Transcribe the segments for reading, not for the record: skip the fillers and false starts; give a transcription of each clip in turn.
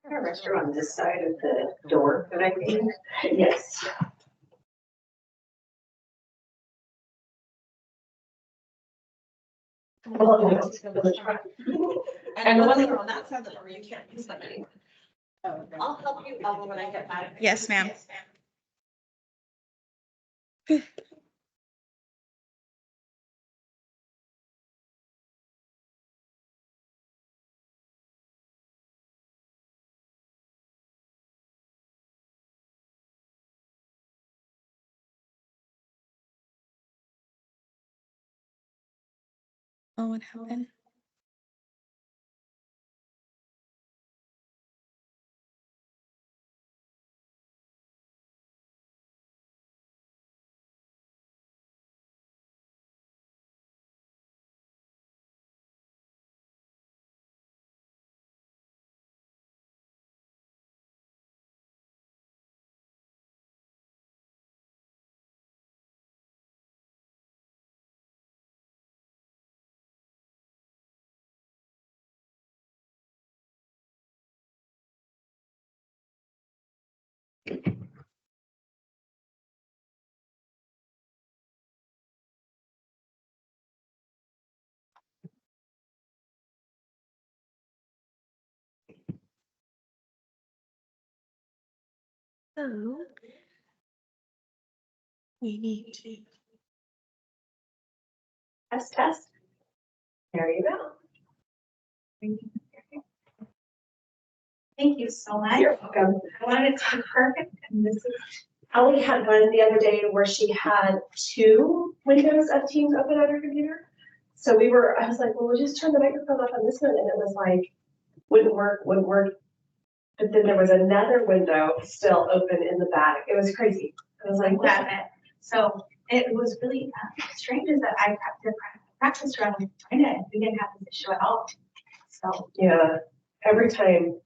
A restroom on this side of the door that I think. Yes. Well, and the ones that are on that side of the door, you can't use them anymore. I'll help you when I get back. Yes, ma'am. Oh, what happened? So we need to Test. There you go. Thank you so much. You're welcome. I wanted it to be perfect, and this is Ellie had one the other day where she had 2 windows of Teams open on her computer. So I was like, well, we'll just turn the microphone off on this one. And it was like, wouldn't work. But then there was another window still open in the back. It was crazy. I was like, glad that. So it was really strange is that I practiced around China and we didn't have this issue at all. So yeah, every time.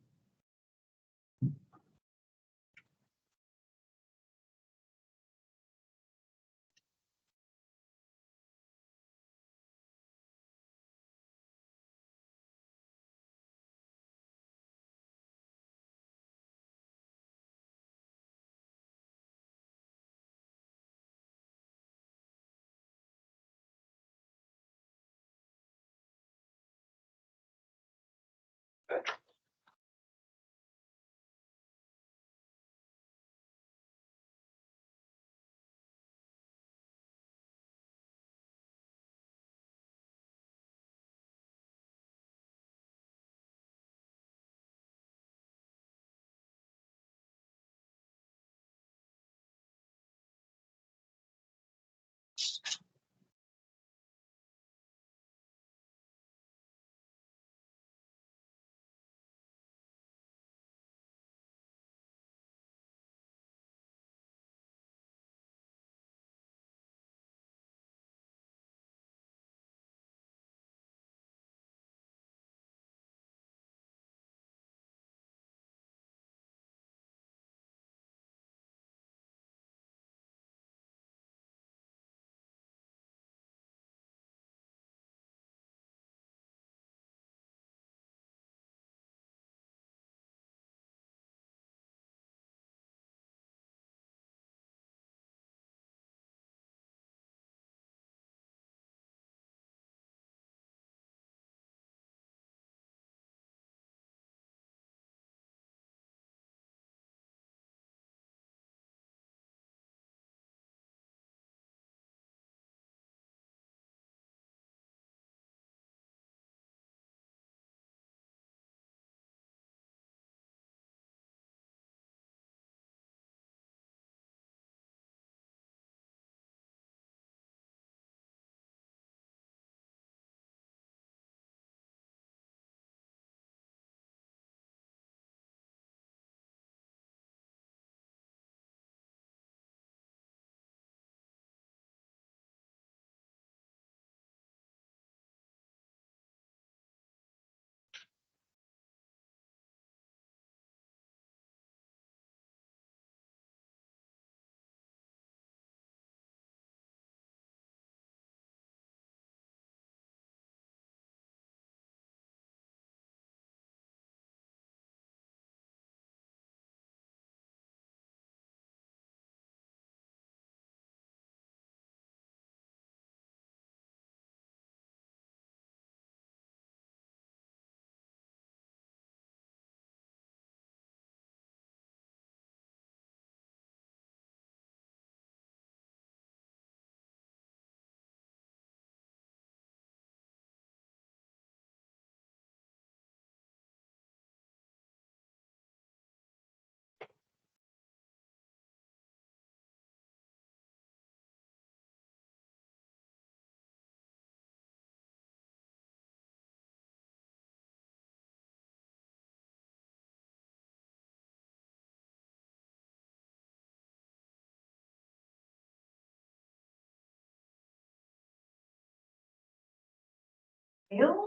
Fail?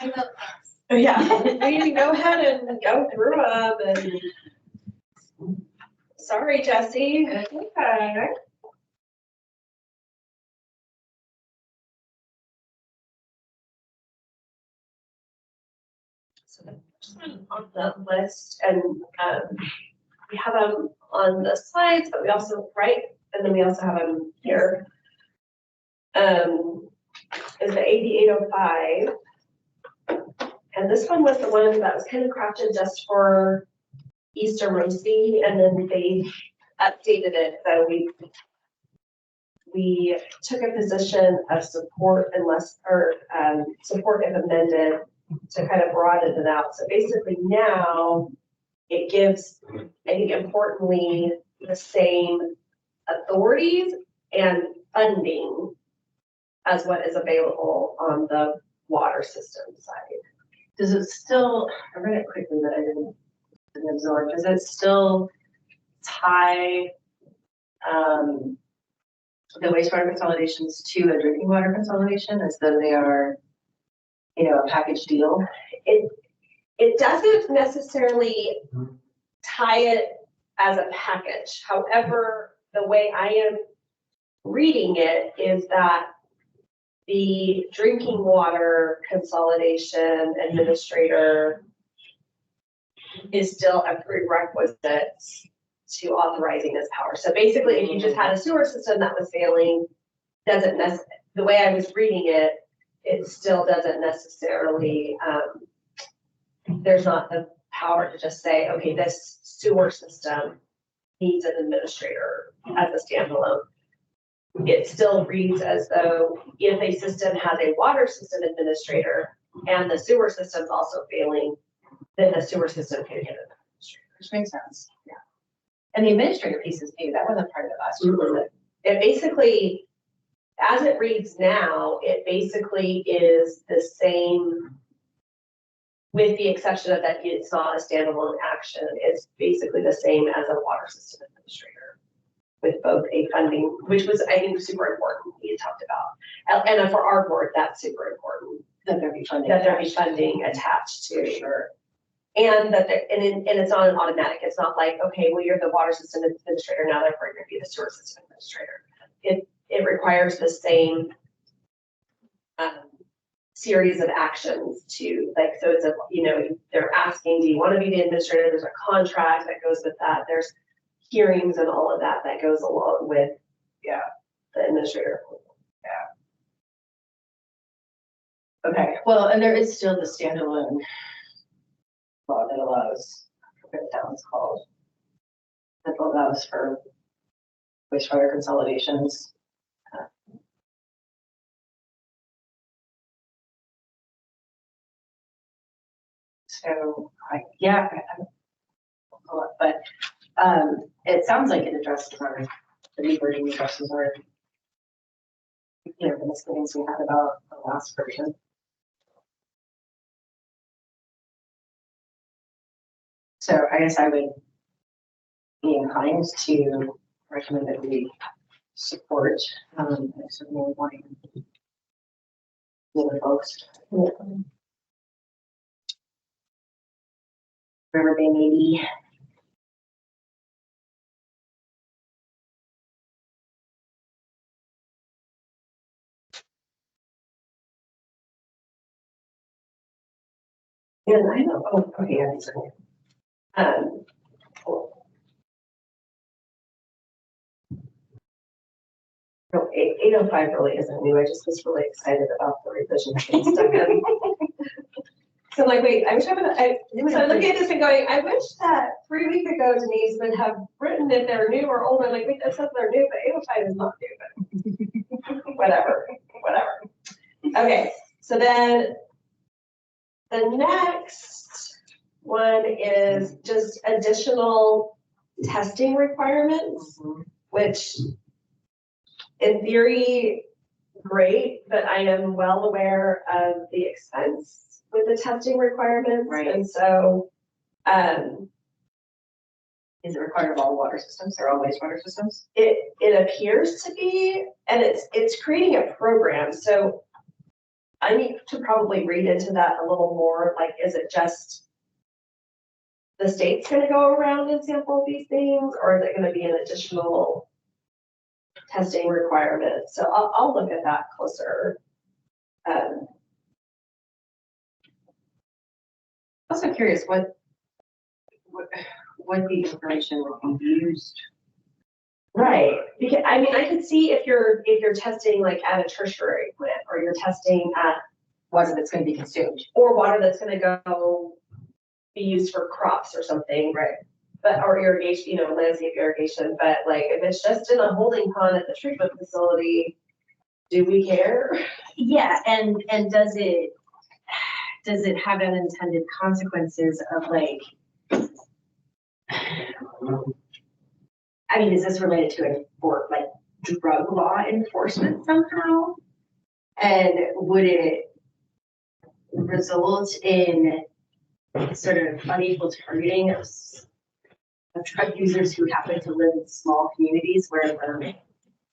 I vote yes. Yeah, we can go ahead and go through them and. Sorry, Jesse. Okay. So the first one on the list, and we have them on the slides, but we also and then we also have them here. Is the AB 805. And this one was the one that was kind of crafted just for Easter Rosie, and then they updated it. So we took a position of support support if amended to kind of broaden it out. So basically now it gives, I think importantly, the same authorities and funding as what is available on the water system side. Does it still, I read it quickly, but I didn't absorb, does it still tie the wastewater consolidations to a drinking water consolidation as though they are, a package deal? It doesn't necessarily tie it as a package. However, the way I am reading it is that the drinking water consolidation administrator is still a prerequisite to authorizing this power. So basically, if you just had a sewer system that was failing, the way I was reading it, it still doesn't necessarily, there's not the power to just say, okay, this sewer system needs an administrator as a standalone. It still reads as though if a system has a water system administrator and the sewer system's also failing, then the sewer system can get an administrator. Which makes sense, yeah. And the administrator piece is new, that wasn't part of it last year, was it? It basically, as it reads now, it basically is the same, with the exception of that it's not a standalone action. It's basically the same as a water system administrator, with both a funding, which was, I think, super important, we had talked about. And for our board, that's super important. That there be funding. That there be funding attached to, sure. And that, and it's not an automatic, it's not like, okay, well, you're the water system administrator, now therefore you're gonna be the sewer system administrator. It requires the same series of actions to, like, so it's they're asking, do you want to be the administrator? There's a contract that goes with that. There's hearings and all of that that goes along with, the administrator. Okay, well, and there is still the standalone law that allows, I forget what that one's called, that allows for wastewater consolidations. So, but it sounds like it addresses the rewording addresses our, the misgivings we had about the last version. So I guess I would be inclined to recommend that we support, I certainly wanting the other folks. Wherever they may be. Yeah, I know. Oh, okay, yeah, these are cool. No, 805 really isn't new. I just was really excited about the revision and stuff. So I'm like, wait, I wish I would have, so I'm looking at this and going, I wish that 3 weeks ago Denise would have written if they're new or old. I'm like, wait, that says they're new, but 805 is not new, but whatever. Okay, so then the next one is just additional testing requirements, which in theory, great, but I am well aware of the expense with the testing requirements. Right. And so Is it required of all water systems or all wastewater systems? It appears to be, and it's creating a program, so I need to probably read into that a little more, like, is it just the state's gonna go around and sample these things, or is it gonna be an additional testing requirement? So I'll look at that closer. Also curious what the information will be used. Right, because I mean, I could see if you're testing like at a tertiary plant, or you're testing at Water that's going to be consumed. or water that's gonna go be used for crops or something, right? But, or irrigation, you know, landscape irrigation, but like, if it's just in a holding pond at the treatment facility, do we care? Yeah, and does it have unintended consequences of like, I mean, is this related to like drug law enforcement somehow? And would it result in sort of unequal targeting of drug users who happen to live in small communities where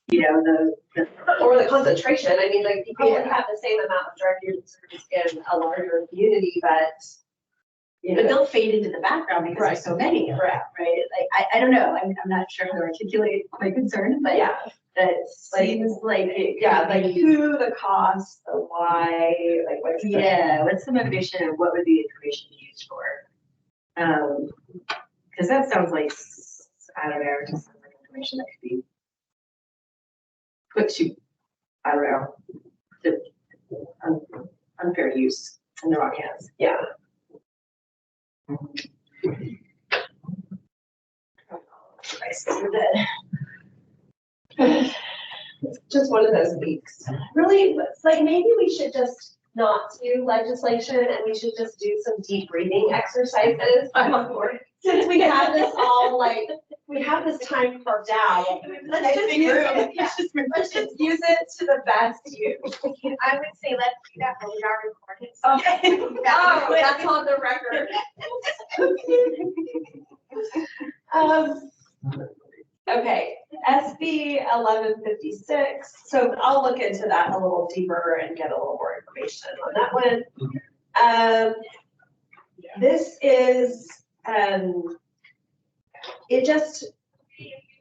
you know, the Or the concentration, I mean, like, you probably have the same amount of drug users in a larger community, but, you but know, they'll fade into the background because there's so many of them, right? Like, I don't know, I'm not sure how to articulate my concern, but yeah, that seems like it. yeah, could like be- who, the cost, the why, like what's the. Yeah, what's the motivation and what would the information be used for? Because that sounds like, I don't know, it just sounds like information that could be put to, I don't know, to unfair use in the wrong hands. Yeah. It's just one of those weeks. Really, it's like maybe we should just not do legislation and we should just do some deep breathing exercises. I'm on board. Since we have this all like, we have this time carved out. Let's just use it. Yeah. Let's just use it to the best use. I would say let's do that, but we are recording. Okay. Oh, that's on the record. Okay, SB 1156. So I'll look into that a little deeper and get a little more information on that one. This is, it just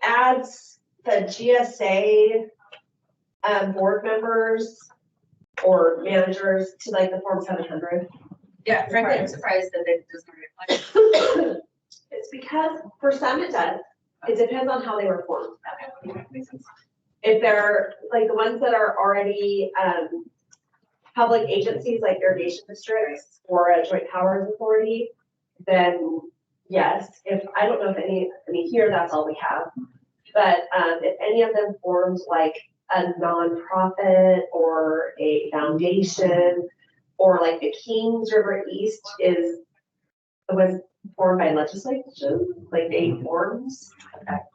adds the GSA board members or managers to like the Form 700. Yeah, frankly, I'm surprised that it doesn't reflect. It's because for some it does. It depends on how they were formed. If they're like the ones that are already public agencies like irrigation districts or a joint powers authority, then yes. If I don't know if any, I mean here that's all we have. But if any of them formed like a nonprofit or a foundation, or like the Kings River East was formed by legislation, like they forms that.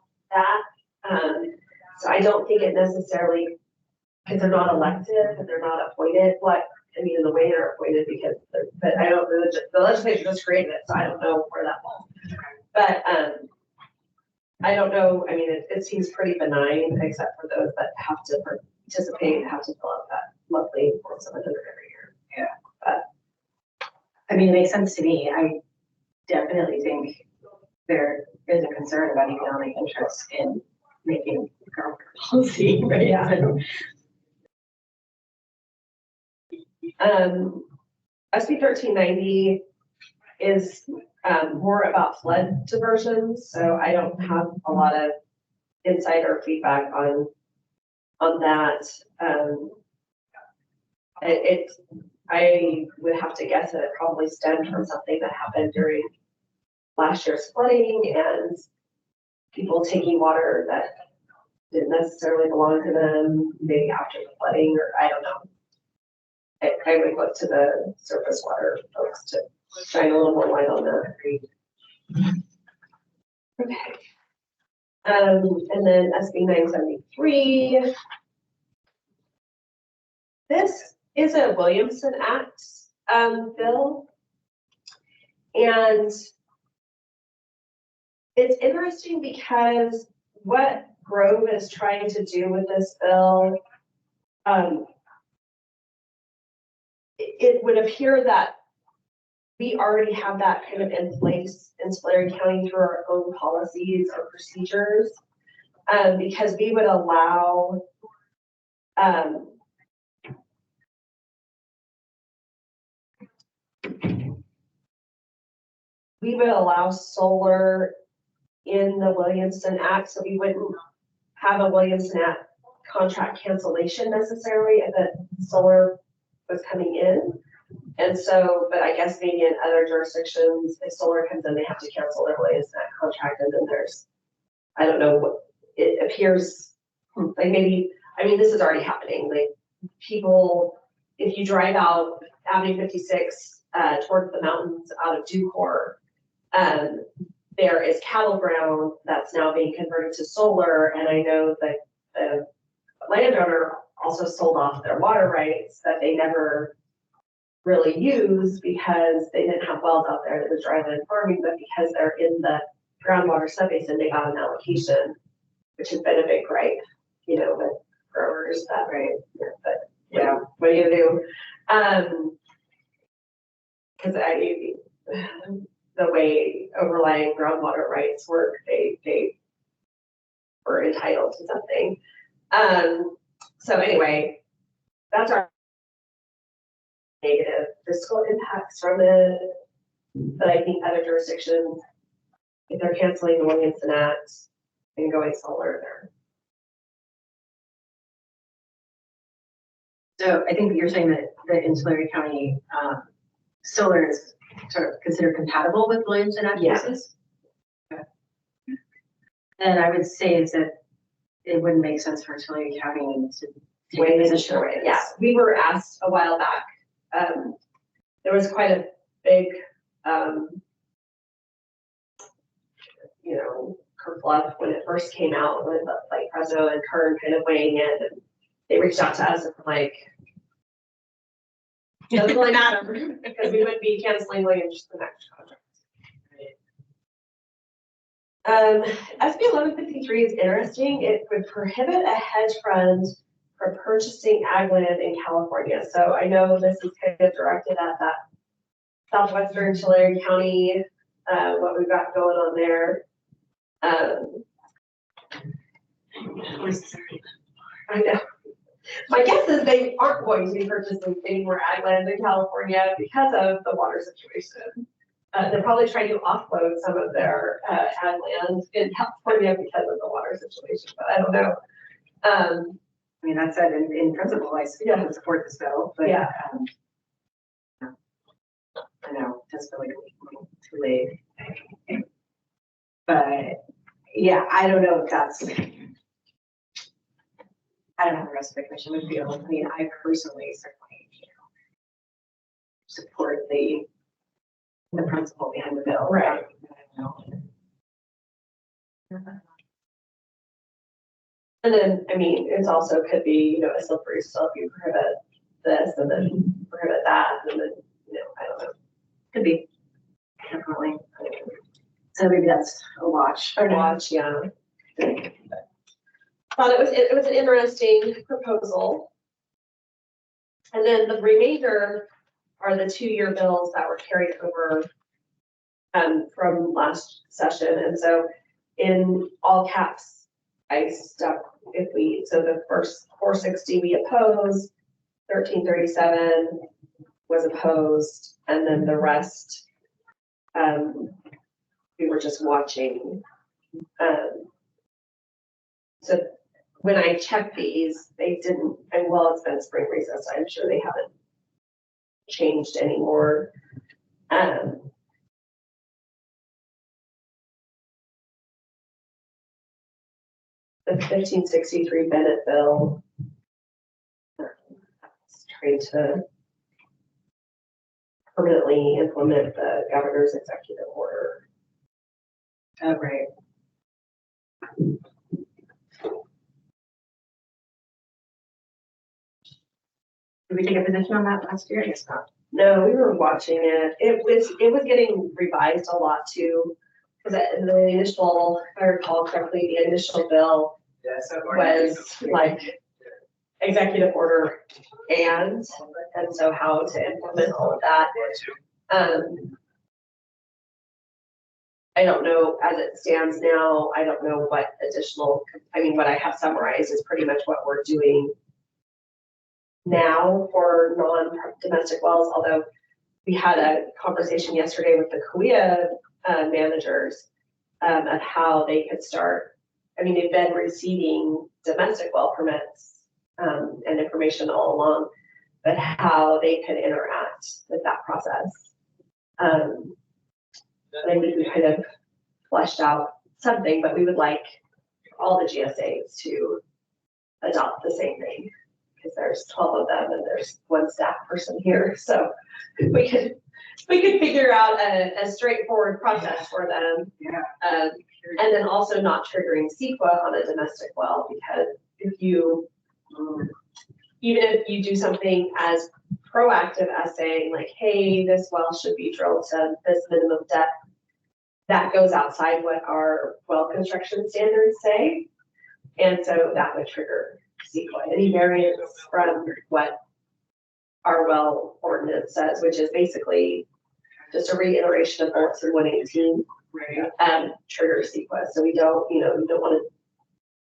So I don't think it necessarily, because they're not elected and they're not appointed, like, I mean, in the way they're appointed because, but I don't, the legislature just created it, so I don't know where that falls. But I don't know, I mean, it seems pretty benign, except for those that have to participate, have to fill out that monthly Form 700 every year. Yeah. But I mean, it makes sense to me. I definitely think there is a concern about economic interest in making government policy, right? Yeah. So, SB 1390 is more about flood diversions, so I don't have a lot of insight or feedback on that. I would have to guess that it probably stemmed from something that happened during last year's flooding and people taking water that didn't necessarily belong to them, maybe after the flooding, or I don't know. I would look to the surface water folks to shine a little more light on that. Okay. And then SB 973. This is a Williamson Act bill. And it's interesting because what Grove is trying to do with this bill, it would appear that we already have that kind of in place in Tulare County through our own policies or procedures, because we would allow, solar in the Williamson Act, so we wouldn't have a Williamson Act contract cancellation necessarily if the solar was coming in. And so, but I guess maybe in other jurisdictions, if solar comes in, they have to cancel their Williamson Act contract, and then there's, I don't know what, it appears like maybe, I mean, this is already happening, like people, if you drive out Avenue 56 towards the mountains out of Ducor, there is cattle ground that's now being converted to solar, and I know that the landowner also sold off their water rights that they never really used because they didn't have wells out there that was dryland farming, but because they're in the groundwater subbasin, they got an allocation, which has been a big gripe, you know, with growers that right. But yeah, what do you do? Because the way overlying groundwater rights work, they were entitled to something. So anyway, that's our negative fiscal impacts from it. But I think other jurisdictions, if they're canceling the Williamson Act and going solar, there. So I think you're saying that in Tulare County, solar is sort of considered compatible with Williamson Act uses? Okay. And I would say is that it wouldn't make sense for Tulare County to take a position on it. Yeah, we were asked a while back. There was quite a big, you know, kerfluff when it first came out with like Prezzo and Kern kind of weighing in, and they reached out to us and were like, it doesn't really matter because we would be canceling Williams the next contract. SB 1153 is interesting. It would prohibit a hedge fund from purchasing ag land in California. So I know this is kind of directed at that southwestern Tulare County, what we've got going on there. I know. My guess is they aren't going to be purchasing any more ag land in California because of the water situation. They're probably trying to offload some of their ag land in California because of the water situation, but I don't know. I mean, that said, in principle, I would support this bill, but yeah. I know it does feel like too late. But yeah, I don't know if that's, I don't know how the rest of the commission would feel. I mean, I personally certainly, you know, support the principle behind the bill. Right. And then, I mean, it's also could be, you know, a slippery slope. You prohibit this and then prohibit that, and then, you know, I don't know. Could be, definitely. So maybe that's a watch. A watch, yeah. Thought it was an interesting proposal. And then the remainder are the 2-year bills that were carried over from last session. And so in all caps, I stuck so the first 460 we opposed, 1337 was opposed, and then the rest we were just watching. So when I checked these, they didn't, and well, it's been spring recess, so I'm sure they haven't changed anymore. The 1563 Bennett bill is trying to permanently implement the governor's executive order. Oh, right. Did we take a position on that last year? I guess not. No, we were watching it. It was getting revised a lot too. because the initial, if I recall correctly, the initial bill was like executive order and so how to implement all of that. I don't know, as it stands now, I don't know what additional, I mean, what I have summarized is pretty much what we're doing now for non-domestic wells, although we had a conversation yesterday with the Korea managers of how they could start. I mean, they've been receiving domestic well permits and information all along, but how they could interact with that process. I think we kind of fleshed out something, but we would like all the GSAs to adopt the same thing because there's 12 of them and there's one staff person here. So we could figure out a straightforward process for them. Yeah. And then also not triggering CEQA on a domestic well, because if you, even if you do something as proactive as saying like, hey, this well should be drilled to this minimum depth, that goes outside what our well construction standards say. And so that would trigger CEQA, any variance from what our well ordinance says, which is basically just a reiteration of Bulletin 118, trigger CEQA. So we don't, we don't want to,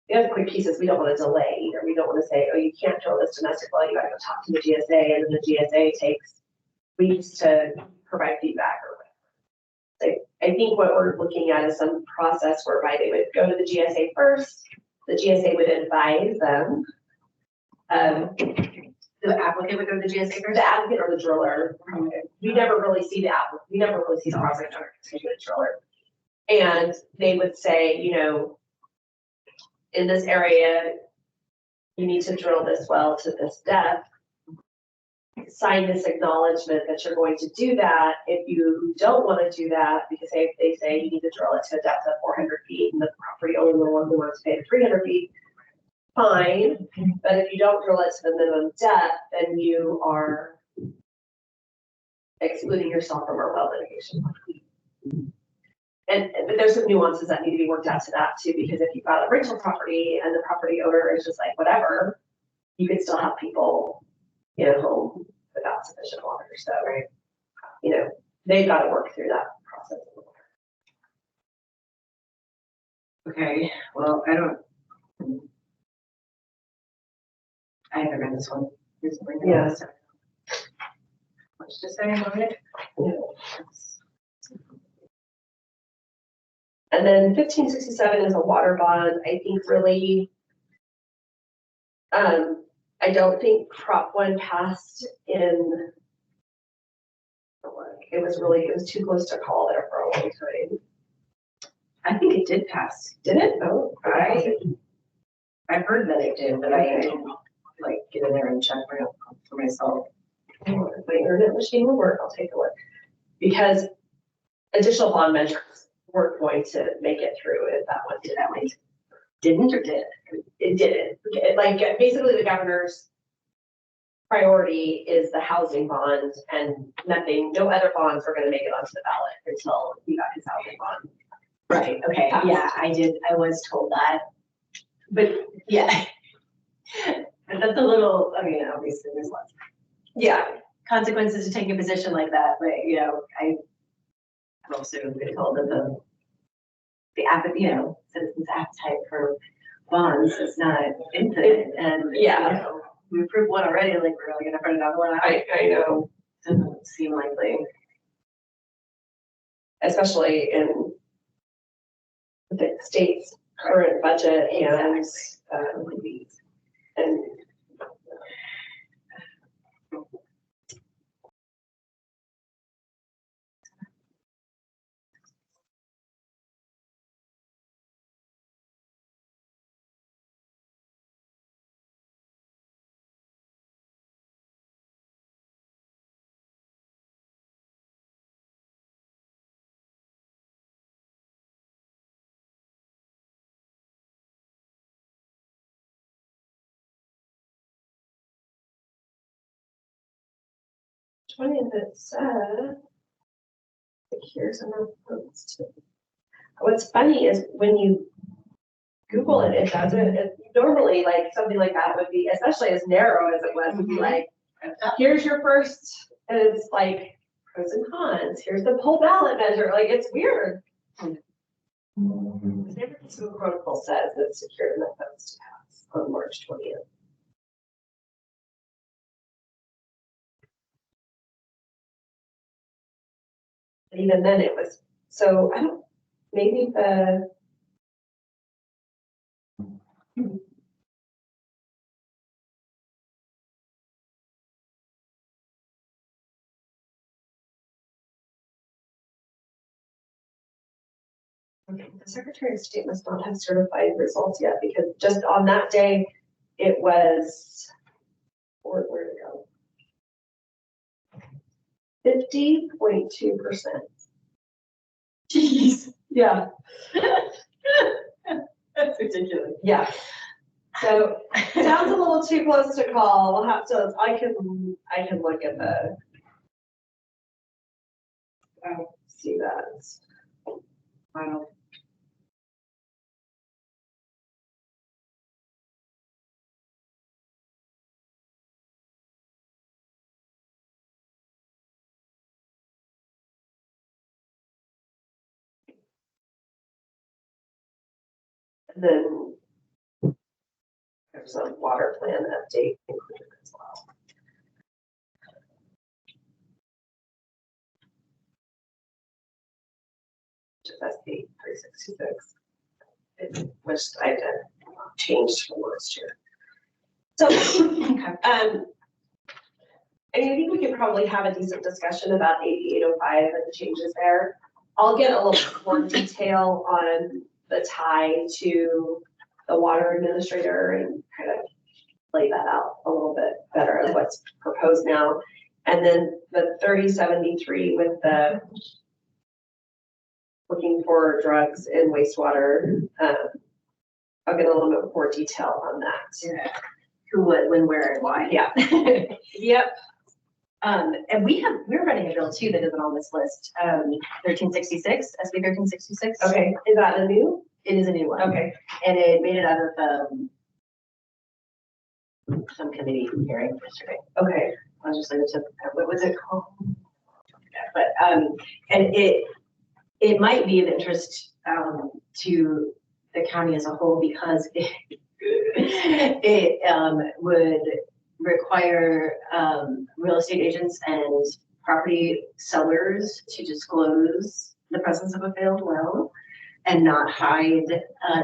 the other quick piece is we don't want to delay either. We don't want to say, oh, you can't drill this domestic well, you got to go talk to the GSA, and then the GSA takes weeks to provide feedback or whatever. I think what we're looking at is some process whereby they would go to the GSA first, the GSA would advise them. The applicant would go to the GSA first? The applicant or the driller. We never really see the applicant, we never really see the project owner, excuse me, the driller. And they would say, in this area, you need to drill this well to this depth. Sign this acknowledgement that you're going to do that. If you don't want to do that, because if they say you need to drill it to a depth of 400 feet and the property owner is the one who wants to pay 300 feet, fine. But if you don't drill it to the minimum depth, then you are excluding yourself from our well litigation. But there's some nuances that need to be worked out to that too, because if you've got a rental property and the property owner is just like, whatever, you could still have people get home without sufficient water. So, they've got to work through that process. Okay, well, I haven't read this one recently. Yeah. So. Much to say about it. Yeah. And then 1567 is a water bond. I think really, I don't think Prop 1 passed in, it was too close to call there for a long time. I think it did pass. Did it? Oh, I've heard that it did, but I didn't get in there and check for myself. If my internet machine will work, I'll take a look. Because additional bond measures weren't going to make it through if that one did. That one Didn't or did? it didn't. Basically the governor's priority is the housing bond, and no other bonds were gonna make it onto the ballot until he got his housing bond. Right, okay, yeah, I was told that. But, yeah. But that's a little, obviously there's lots of Yeah, consequences to taking a position like that, but, I've also been told that citizens' appetite for bonds is not infinite, and, yeah. we approved one already, we're really gonna put another one out. I know, Doesn't seem likely. especially in the state's current budget and Funny that said, here's another post. what's funny is when you Google it, it doesn't, normally like something like that would be, especially as narrow as it was, would be like, here's your first, and it's like pros and cons, here's the whole ballot measure, like, it's weird. The San Francisco Chronicle says that secure methods to pass on March 20th. And even then it was, so I don't, maybe the, the Secretary of State must not have certified results yet, because just on that day, it was, where'd it go? 50.2%. Jeez. Yeah. That's ridiculous. Yeah. So sounds a little too close to call. We'll have to, I can look at the, see that. Wow. And then there's a water plan update included as well. SB 366, which I did changed from last year. So, I think we could probably have a decent discussion about AB 805 and the changes there. I'll get a little more detail on the tie to the water administrator and kind of lay that out a little bit better of what's proposed now. And then the 3073 with the looking for drugs in wastewater. I'll get a little bit more detail on that. Yeah. Who, what, when, where, and why. Yeah. Yep. And we're running a bill too that isn't on this list. 1366, SB 1366. Okay. Is that a new? It is a new one. Okay. And it made it out of some committee hearing yesterday. Okay. Legislative, what was it called? But and it might be of interest to the county as a whole, because it would require real estate agents and property sellers to disclose the presence of a failed well and not hide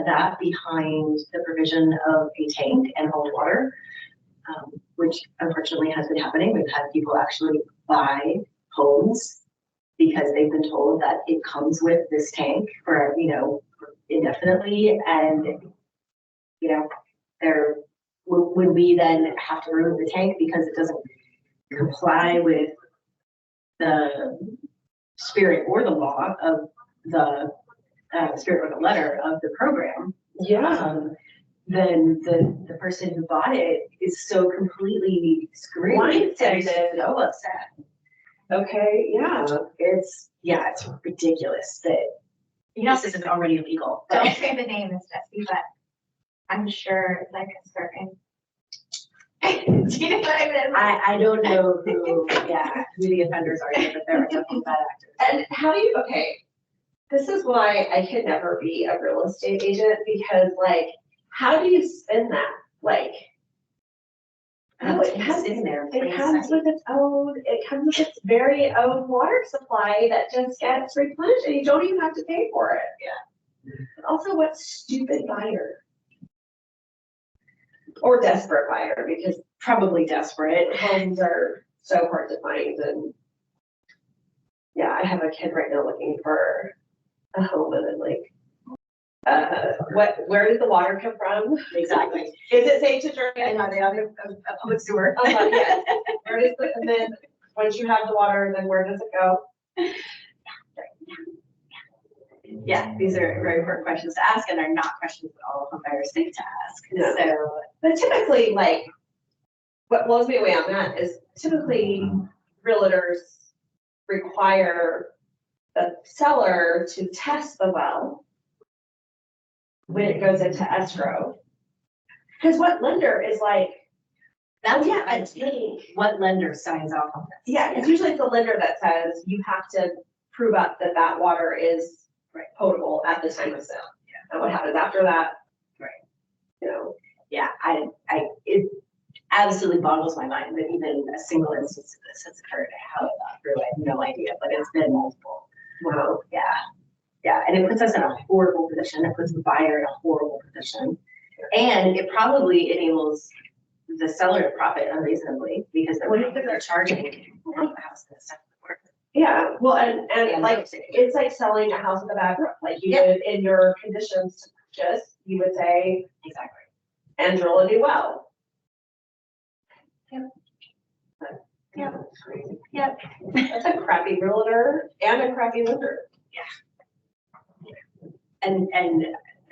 that behind the provision of a tank and hold water, which unfortunately has been happening. We've had people actually buy homes because they've been told that it comes with this tank for, indefinitely. And, would we then have to remove the tank because it doesn't comply with the spirit or the law of the spirit or the letter of the program? Yeah. Then the person who bought it is so completely screwed and so upset. Okay. Yeah. It's ridiculous that this is already illegal. Don't say the name, Miss Jessie, but I'm sure it's like a certain. Do you know what I mean? I don't know who the offenders are here, but there are definitely bad actors. And how do you, okay, this is why I could never be a real estate agent, because like, how do you spin that? Like, no, it comes in there. It comes with its very own water supply that just gets replenished and you don't even have to pay for it. Yeah. But also, what stupid buyer? Or desperate buyer, because Probably desperate. homes are so hard to find. And yeah, I have a kid right now looking for a home, and then like, where does the water come from? Exactly. Is it safe to drink? And are they on a public sewer? Yes. Where does and then once you have the water, then where does it go? Yeah, these are very important questions to ask, and they're not questions that all home buyers think to ask. No. So, But typically, like, what blows me away on that is typically realtors require the seller to test the well when it goes into escrow. Because what lender is like, That's yeah, I think, what lender signs off on this? yeah, it's usually the lender that says you have to prove up that that water is potable at the time of sale. And what happens after that? Right. You know, Yeah, it absolutely boggles my mind that even a single instance of this has occurred. How it got through, I have no idea, but it's been multiple. wow. Yeah, and it puts us in a horrible position. It puts the buyer in a horrible position. And it probably enables the seller to profit unreasonably because they're charging the house and stuff. Yeah, well, and And like, it's like selling a house with a bad roof, like you would, in your conditions to purchase, you would say, Exactly. and drill a new well. Yep. Yep. That's a crappy realtor and a crappy lender. And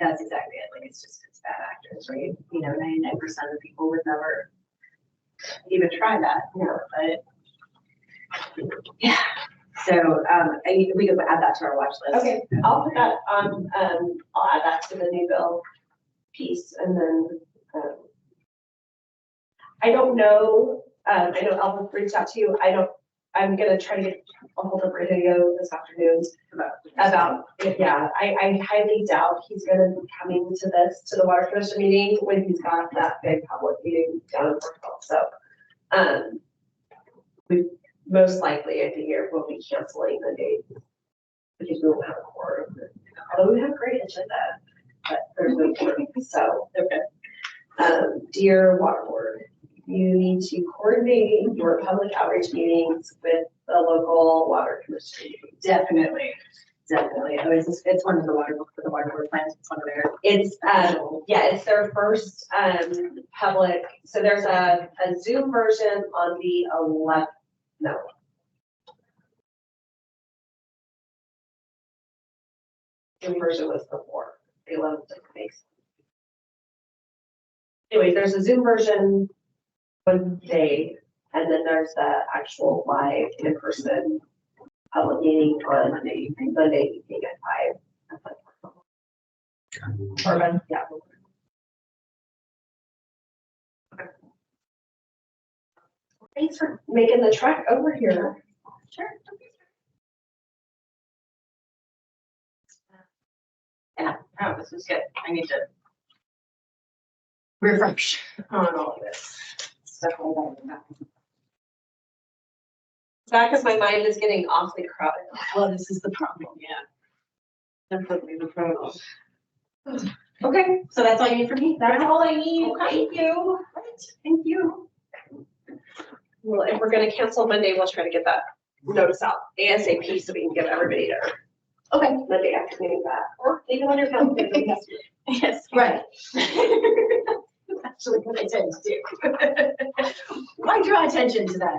that's exactly it. Like, it's bad actors, right? 99% of people would never even try that, but yeah. So, we could add that to our watch list. Okay, I'll put that on, I'll add that to the new bill piece and then, I don't know, I know Elvis reached out to you. I'm gonna try to get a hold of Radio this afternoon about it. Yeah, I highly doubt he's gonna be coming to the Water Commission meeting when he's got that big public meeting down in Brookville. So, we most likely, I figure, will be canceling the date because we won't have a quorum. Although we have great agenda, but there's no quorum. So, okay. Dear Water Board, you need to coordinate your public outreach meetings with the local water commission. Definitely. Oh, it's one of the water board plans. It's one of their. It's, it's their first, public, so there's a Zoom version on the 11th, no. Zoom version was before, the 11th makes. Anyways, there's a Zoom version one day, and then there's the actual live in-person public meeting on Monday evening at 5. Urban, yeah. Okay. Thanks for making the trek over here. Sure. Yeah, oh, this was good. I need to refresh on all of this. Back as my mind is getting awfully crowded. Well, this is the problem, yeah. Definitely the problem. Okay, So that's all you need from me? that's all I need. Okay. Thank you. Right, thank you. Well, if we're gonna cancel Monday, we'll try to get that notice out ASAP so we can give everybody their Monday afternoon back, or leave it on your calendar. Yes, right. That's actually what I tend to do. Why draw attention to that?